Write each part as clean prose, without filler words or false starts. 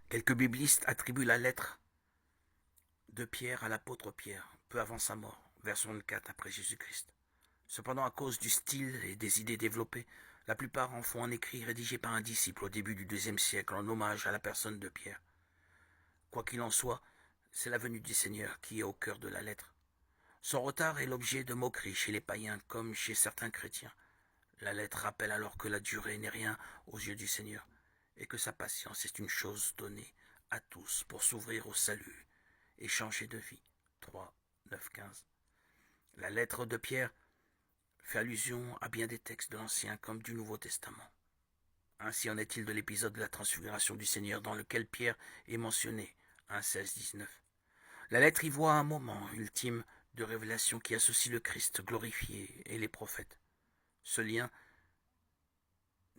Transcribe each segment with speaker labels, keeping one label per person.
Speaker 1: Quelques biblistes attribuent la lettre de Pierre à l'apôtre Pierre, peu avant sa mort, vers 64 après Jésus-Christ. Cependant, à cause du style et des idées développées, la plupart en font un écrit rédigé par un disciple au début du IIe siècle en hommage à la personne de Pierre. Quoi qu'il en soit, c'est la venue du Seigneur qui est au cœur de la lettre. Son retard est l'objet de moqueries chez les païens comme chez certains chrétiens. La lettre rappelle alors que la durée n'est rien aux yeux du Seigneur et que sa patience est une chose donnée à tous pour s'ouvrir au salut et changer de vie. 3, 9, 15. La lettre de Pierre fait allusion à bien des textes de l'Ancien comme du Nouveau Testament. Ainsi en est-il de l'épisode de la transfiguration du Seigneur dans lequel Pierre est mentionné, 1, 16, 19. La lettre y voit un moment ultime de révélation qui associe le Christ glorifié et les prophètes. Ce lien,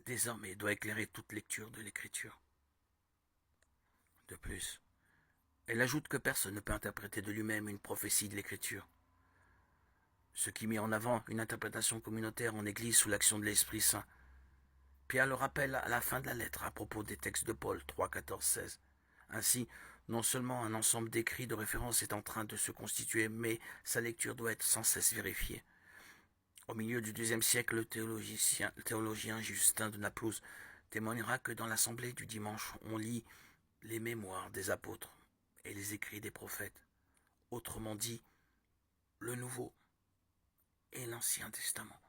Speaker 1: désormais, doit éclairer toute lecture de l'Écriture. De plus, elle ajoute que personne ne peut interpréter de lui-même une prophétie de l'Écriture, ce qui met en avant une interprétation communautaire en Église sous l'action de l'Esprit Saint. Pierre le rappelle à la fin de la lettre à propos des textes de Paul 3, 14, 16. Ainsi, non seulement un ensemble d'écrits de référence est en train de se constituer, mais sa lecture doit être sans cesse vérifiée. Au milieu du IIe siècle, le théologien Justin de Naplouse témoignera que dans l'assemblée du dimanche, on lit les mémoires des apôtres et les écrits des prophètes, autrement dit, le Nouveau et l'Ancien Testament.